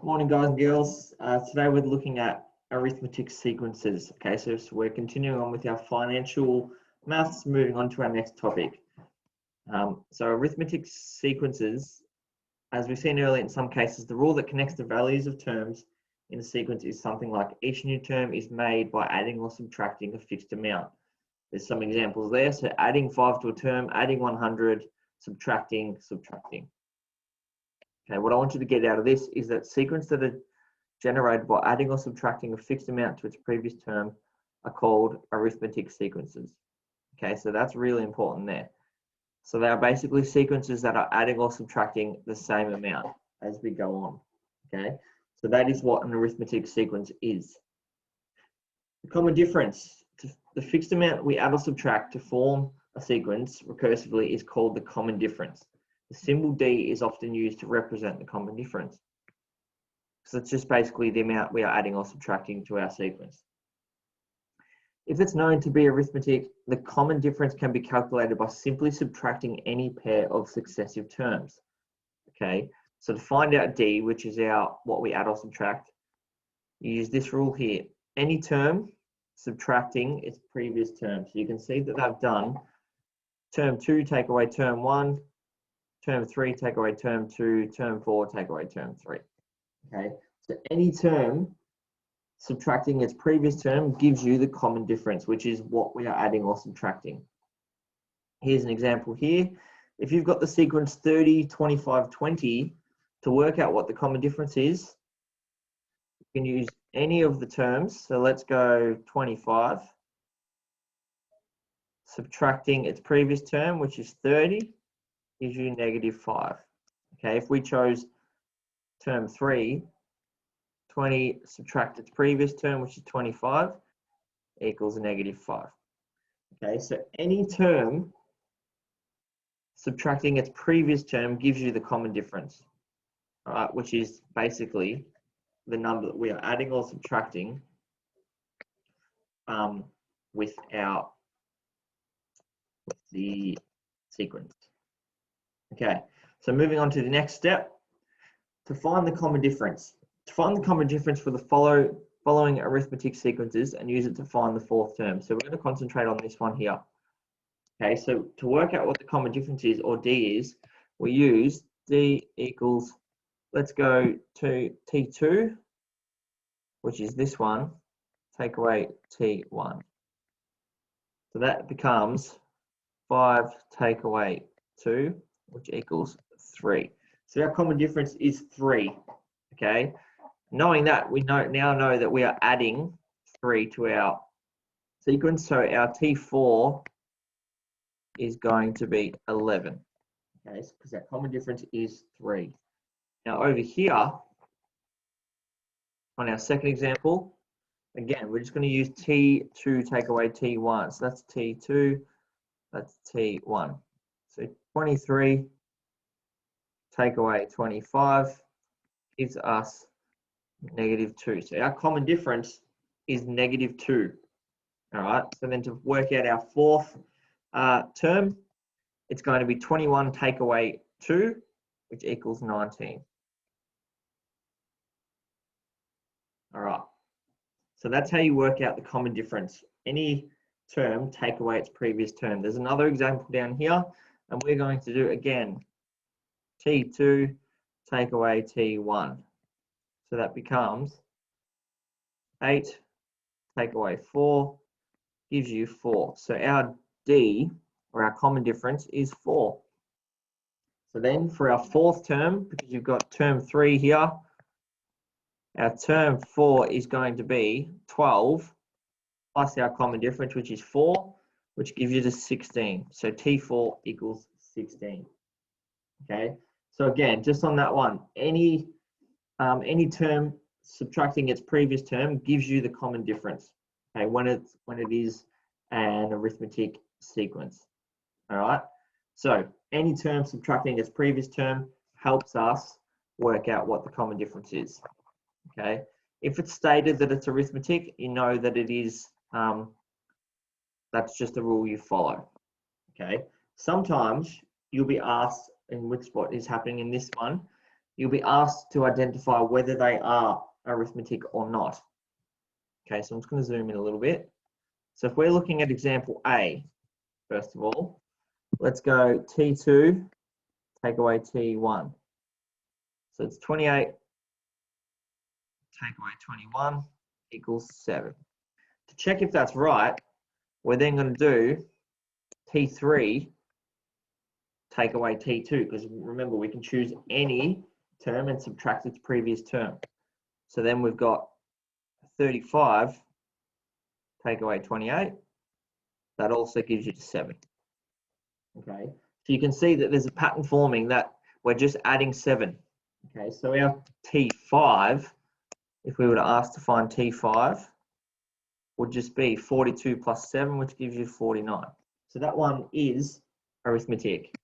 Morning, guys and girls. Today we're looking at arithmetic sequences. Okay, so we're continuing on with our financial maths, moving on to our next topic. So arithmetic sequences, as we've seen earlier, in some cases, the rule that connects the values of terms in a sequence is something like each new term is made by adding or subtracting a fixed amount. There's some examples there. So adding 5 to a term, adding 100, subtracting. Okay, what I want you to get out of this is that sequences that are generated by adding or subtracting a fixed amount to its previous term are called arithmetic sequences. Okay, so that's really important there. So they are basically sequences that are adding or subtracting the same amount as we go on. Okay, so that is what an arithmetic sequence is. The common difference to the fixed amount we add or subtract to form a sequence recursively is called the common difference. The symbol D is often used to represent the common difference. So it's just basically the amount we are adding or subtracting to our sequence. If it's known to be arithmetic, the common difference can be calculated by simply subtracting any pair of successive terms. Okay, so to find out D, which is what we add or subtract, you use this rule here. Any term subtracting its previous term. So you can see that they've done term 2 take away term 1, term 3 take away term 2, term 4 take away term 3. Okay, so any term subtracting its previous term gives you the common difference, which is what we are adding or subtracting. Here's an example here. If you've got the sequence 30, 25, 20, to work out what the common difference is, you can use any of the terms. So let's go 25, subtracting its previous term, which is 30, gives you -5. Okay, if we chose term 3, 20 subtract its previous term, which is 25, equals -5. Okay, so any term subtracting its previous term gives you the common difference, all right, which is basically the number that we are adding or subtracting with the sequence. Okay, so moving on to the next step, to find the common difference. To find the common difference for the following arithmetic sequences and use it to find the fourth term. So we're going to concentrate on this one here. Okay, so to work out what the common difference is, or D is, we use D equals, let's go to T2, which is this one, take away T1. So that becomes 5 take away 2, which equals 3. So our common difference is 3, okay? Knowing that, we now know that we are adding 3 to our sequence, so our T4 is going to be 11, okay? Because our common difference is 3. Now over here, on our second example, again, we're just going to use T2 take away T1. So that's T2, that's T1. So 23 take away 25 gives us -2. So our common difference is -2. All right, so then to work out our fourth term, it's going to be 21 take away 2, which equals 19. All right, so that's how you work out the common difference. Any term take away its previous term. There's another example down here, and we're going to do again T2 take away T1. So that becomes 8 take away 4 gives you 4. So our D, or our common difference, is 4. So then for our fourth term, because you've got term 3 here, our term 4 is going to be 12 plus our common difference, which is 4, which gives you the 16. So T4 equals 16. Okay, so again, just on that one, any term subtracting its previous term gives you the common difference. Okay, when it is an arithmetic sequence. All right, so any term subtracting its previous term helps us work out what the common difference is. Okay, if it's stated that it's arithmetic, you know that it is. That's just a rule you follow. Okay, sometimes you'll be asked, in which what is happening in this one, you'll be asked to identify whether they are arithmetic or not. Okay, so I'm just going to zoom in a little bit. So if we're looking at example A, first of all, let's go T2, take away T1. So it's 28, take away 21 equals 7. To check if that's right, we're then going to do T3, take away T2, because remember, we can choose any term and subtract its previous term. So then we've got 35, take away 28. That also gives you 7. Okay, so you can see that there's a pattern forming that we're just adding 7. Okay, so our T5, if we were to ask to find T5, would just be 42 plus 7, which gives you 49. So that one is arithmetic.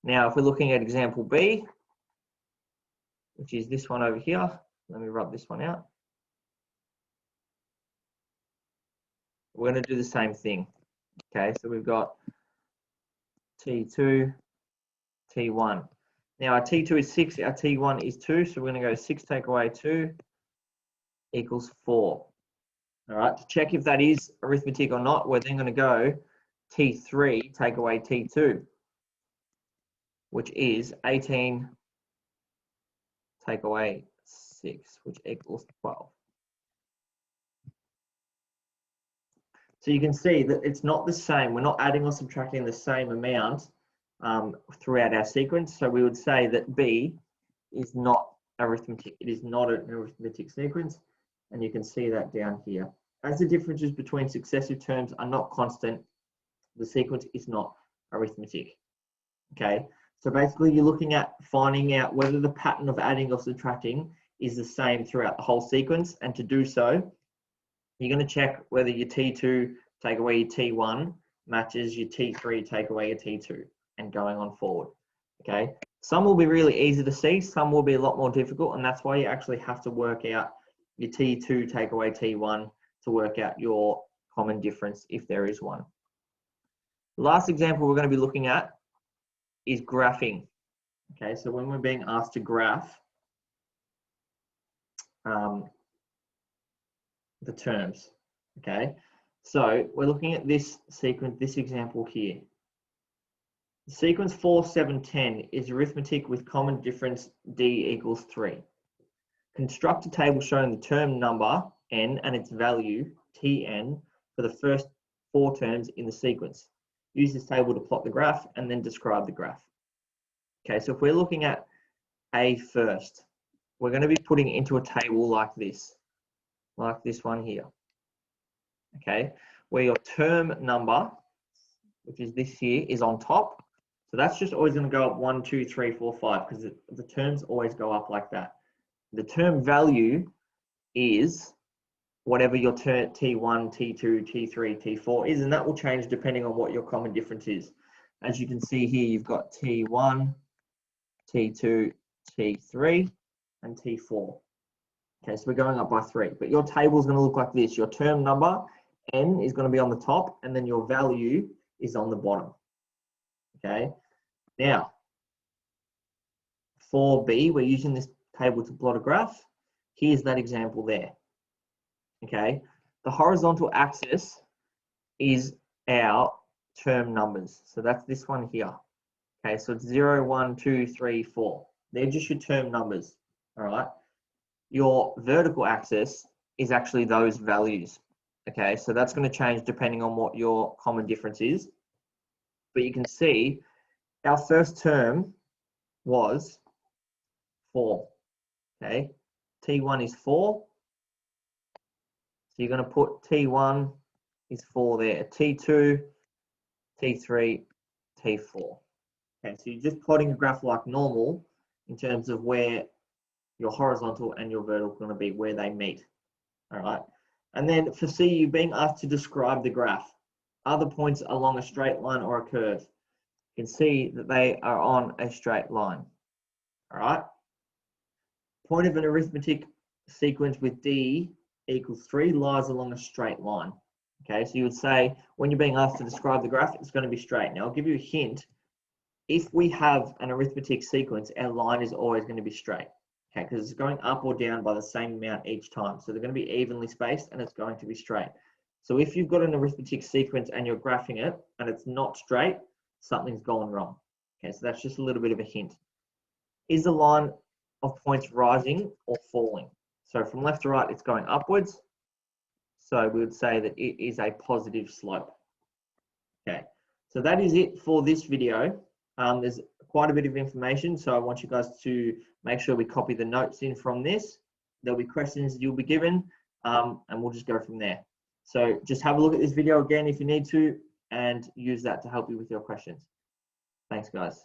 Now, if we're looking at example B, which is this one over here, let me rub this one out. We're going to do the same thing. Okay, so we've got T2, T1. Now, our T2 is 6, our T1 is 2, so we're going to go 6 take away 2 equals 4. All right, to check if that is arithmetic or not, we're then going to go T3 take away T2, which is 18 take away 6, which equals 12. So you can see that it's not the same. We're not adding or subtracting the same amount throughout our sequence. So we would say that B is not arithmetic. It is not an arithmetic sequence. And you can see that down here. As the differences between successive terms are not constant, the sequence is not arithmetic. Okay, so basically you're looking at finding out whether the pattern of adding or subtracting is the same throughout the whole sequence. And to do so, you're going to check whether your T2 take away your T1 matches your T3 take away your T2, and going on forward. Okay, some will be really easy to see, some will be a lot more difficult, and that's why you actually have to work out your T2 take away T1 to work out your common difference if there is one. The last example we're going to be looking at is graphing. Okay, so when we're being asked to graph the terms. Okay, so we're looking at this sequence, this example here. The sequence 4, 7, 10 is arithmetic with common difference D equals 3. Construct a table showing the term number n and its value Tn for the first 4 terms in the sequence. Use this table to plot the graph and then describe the graph. Okay, so if we're looking at A first, we're going to be putting it into a table like this one here. Okay, where your term number, which is this here, is on top. So that's just always going to go up 1, 2, 3, 4, 5, because the terms always go up like that. The term value is whatever your T1, T2, T3, T4 is, and that will change depending on what your common difference is. As you can see here, you've got T1, T2, T3, and T4. Okay, so we're going up by 3, but your table is going to look like this. Your term number, n, is going to be on the top, and then your value is on the bottom. Okay, now, for B, we're using this table to plot a graph. Here's that example there. Okay, the horizontal axis is our term numbers. So that's this one here. Okay, so it's 0, 1, 2, 3, 4. They're just your term numbers. All right. Your vertical axis is actually those values. Okay, so that's going to change depending on what your common difference is. But you can see our first term was 4. Okay, T1 is 4. So you're going to put T1 is 4 there, T2, T3, T4. Okay, so you're just plotting a graph like normal in terms of where your horizontal and your vertical are going to be, where they meet. All right. And then for C, you're being asked to describe the graph. Are the points along a straight line or a curve? You can see that they are on a straight line. All right. Point of an arithmetic sequence with D equals 3 lies along a straight line. Okay, so you would say when you're being asked to describe the graph, it's going to be straight. Now I'll give you a hint. if we have an arithmetic sequence, our line is always going to be straight, okay, because it's going up or down by the same amount each time. So they're going to be evenly spaced and it's going to be straight. So if you've got an arithmetic sequence and you're graphing it and it's not straight, something's gone wrong. Okay, so that's just a little bit of a hint. Is the line of points rising or falling? So from left to right, it's going upwards. So we would say that it is a positive slope. Okay, so that is it for this video. There's quite a bit of information, so I want you guys to make sure we copy the notes in from this. There'll be questions that you'll be given, and we'll just go from there. So just have a look at this video again if you need to, and use that to help you with your questions. Thanks, guys.